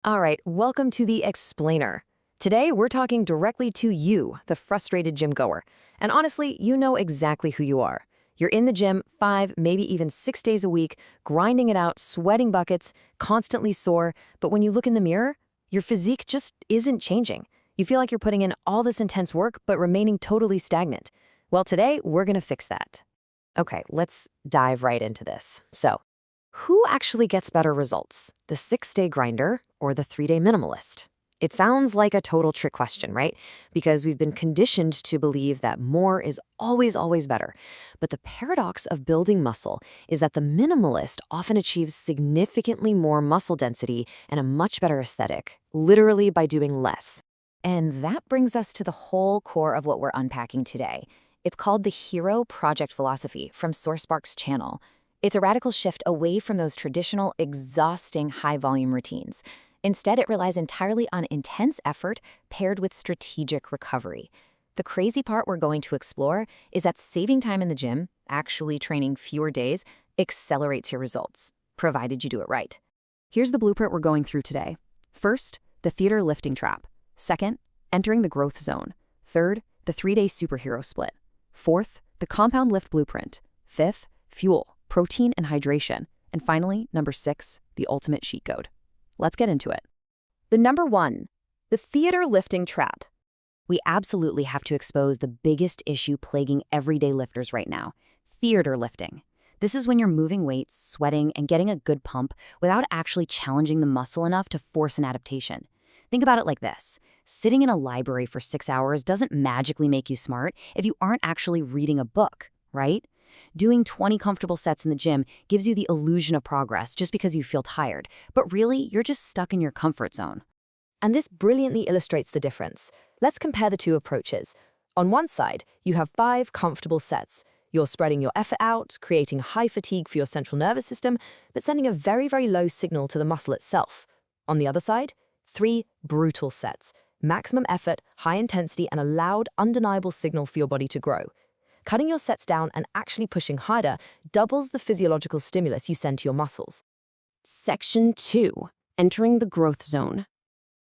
All right, welcome to the Explainer. Today, we're talking directly to you, the frustrated gym goer. And honestly, you know exactly who you are. You're in the gym 5, maybe even 6 days a week, grinding it out, sweating buckets, constantly sore, but when you look in the mirror, your physique just isn't changing. You feel like you're putting in all this intense work, but remaining totally stagnant. Well, today, we're gonna fix that. Okay, let's dive right into this. So, who actually gets better results, the 6-day grinder or the 3-day minimalist? It sounds like a total trick question, right? Because we've been conditioned to believe that more is always, always better. But the paradox of building muscle is that the minimalist often achieves significantly more muscle density and a much better aesthetic, literally by doing less. And that brings us to the whole core of what we're unpacking today. It's called the Hero Project Philosophy from Sparkz channel. It's a radical shift away from those traditional, exhausting, high-volume routines. Instead, it relies entirely on intense effort paired with strategic recovery. The crazy part we're going to explore is that saving time in the gym, actually training fewer days, accelerates your results, provided you do it right. Here's the blueprint we're going through today. First, the theater lifting trap. Second, entering the growth zone. Third, the 3-day superhero split. Fourth, the compound lift blueprint. Fifth, fuel, protein, and hydration. And finally, number 6, the ultimate cheat code. Let's get into it. The number 1, the theater lifting trap. We absolutely have to expose the biggest issue plaguing everyday lifters right now, theater lifting. This is when you're moving weights, sweating, and getting a good pump without actually challenging the muscle enough to force an adaptation. Think about it like this. Sitting in a library for 6 hours doesn't magically make you smart if you aren't actually reading a book, right? Doing 20 comfortable sets in the gym gives you the illusion of progress just because you feel tired, but really, you're just stuck in your comfort zone. And this brilliantly illustrates the difference. Let's compare the two approaches. On one side, you have 5 comfortable sets. You're spreading your effort out, creating high fatigue for your central nervous system, but sending a very, very low signal to the muscle itself. On the other side, 3 brutal sets. Maximum effort, high intensity, and a loud, undeniable signal for your body to grow. Cutting your sets down and actually pushing harder doubles the physiological stimulus you send to your muscles. Section 2, entering the growth zone.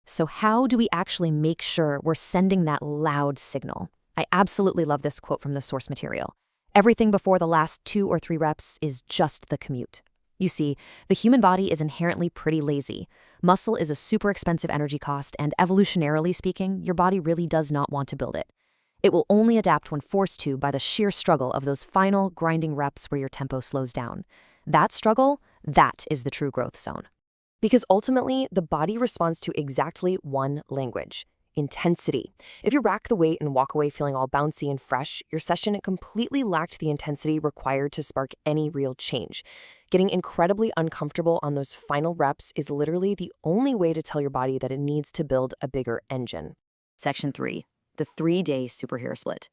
So how do we actually make sure we're sending that loud signal? I absolutely love this quote from the source material. Everything before the last 2 or 3 reps is just the commute. You see, the human body is inherently pretty lazy. Muscle is a super expensive energy cost, and evolutionarily speaking, your body really does not want to build it. It will only adapt when forced to by the sheer struggle of those final grinding reps where your tempo slows down. That struggle, that is the true growth zone. Because ultimately, the body responds to exactly one language: intensity. If you rack the weight and walk away feeling all bouncy and fresh, your session completely lacked the intensity required to spark any real change. Getting incredibly uncomfortable on those final reps is literally the only way to tell your body that it needs to build a bigger engine. Section 3, the 3-day superhero split.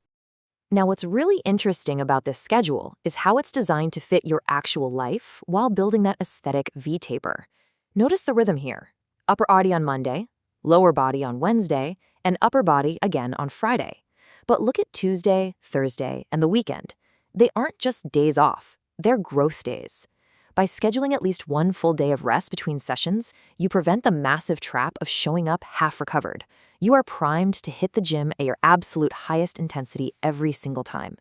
Now, what's really interesting about this schedule is how it's designed to fit your actual life while building that aesthetic V-taper. Notice the rhythm here: upper body on Monday, lower body on Wednesday, and upper body again on Friday. But look at Tuesday, Thursday, and the weekend. They aren't just days off, they're growth days. By scheduling at least 1 full day of rest between sessions, you prevent the massive trap of showing up half recovered. You are primed to hit the gym at your absolute highest intensity every single time.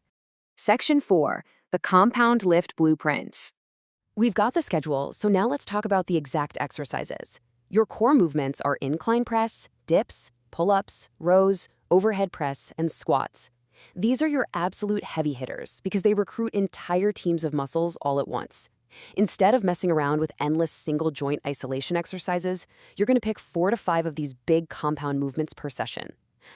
Section 4, the compound lift blueprints. We've got the schedule, so now let's talk about the exact exercises. Your core movements are incline press, dips, pull-ups, rows, overhead press, and squats. These are your absolute heavy hitters because they recruit entire teams of muscles all at once. Instead of messing around with endless single-joint isolation exercises, you're going to pick 4 to 5 of these big compound movements per session.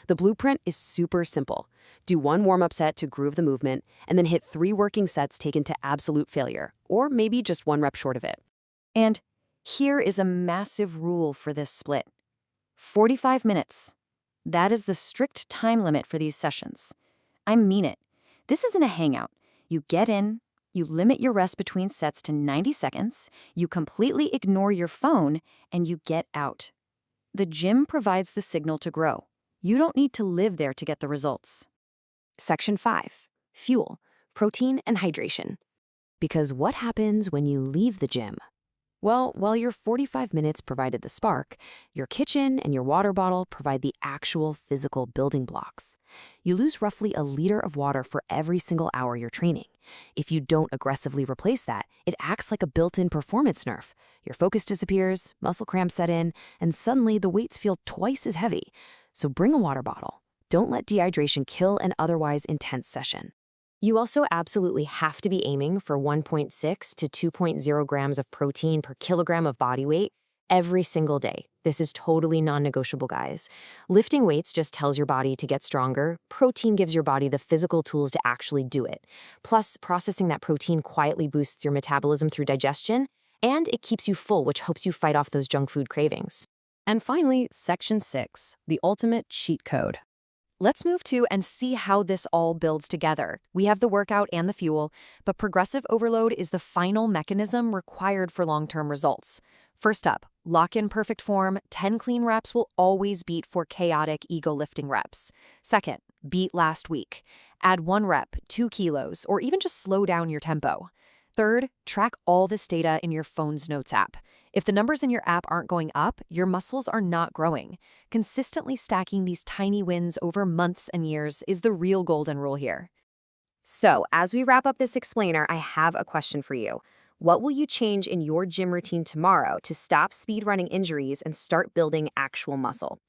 The blueprint is super simple. Do 1 warm-up set to groove the movement, and then hit 3 working sets taken to absolute failure, or maybe just 1 rep short of it. And here is a massive rule for this split: 45 minutes. That is the strict time limit for these sessions. I mean it. This isn't a hangout. You get in, you limit your rest between sets to 90 seconds, you completely ignore your phone, and you get out. The gym provides the signal to grow. You don't need to live there to get the results. Section 5, fuel, protein, and hydration. Because what happens when you leave the gym? Well, while your 45 minutes provided the spark, your kitchen and your water bottle provide the actual physical building blocks. You lose roughly a liter of water for every single hour you're training. If you don't aggressively replace that, it acts like a built-in performance nerf. Your focus disappears, muscle cramps set in, and suddenly the weights feel twice as heavy. So bring a water bottle. Don't let dehydration kill an otherwise intense session. You also absolutely have to be aiming for 1.6 to 2.0 grams of protein per kilogram of body weight every single day. This is totally non-negotiable, guys. Lifting weights just tells your body to get stronger. Protein gives your body the physical tools to actually do it. Plus, processing that protein quietly boosts your metabolism through digestion, and it keeps you full, which helps you fight off those junk food cravings. And finally, Section 6, the ultimate cheat code. Let's move to and see how this all builds together. We have the workout and the fuel, but progressive overload is the final mechanism required for long-term results. First up, lock in perfect form. 10 clean reps will always beat 4 chaotic ego lifting reps. Second, beat last week. Add 1 rep, 2 kilos, or even just slow down your tempo. Third, track all this data in your phone's notes app. If the numbers in your app aren't going up, your muscles are not growing. Consistently stacking these tiny wins over months and years is the real golden rule here. So, as we wrap up this explainer, I have a question for you. What will you change in your gym routine tomorrow to stop speedrunning injuries and start building actual muscle?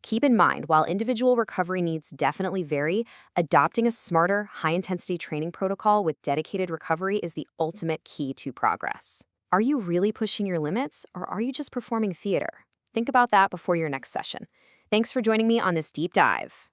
Keep in mind, while individual recovery needs definitely vary, adopting a smarter, high-intensity training protocol with dedicated recovery is the ultimate key to progress. Are you really pushing your limits, or are you just performing theater? Think about that before your next session. Thanks for joining me on this deep dive.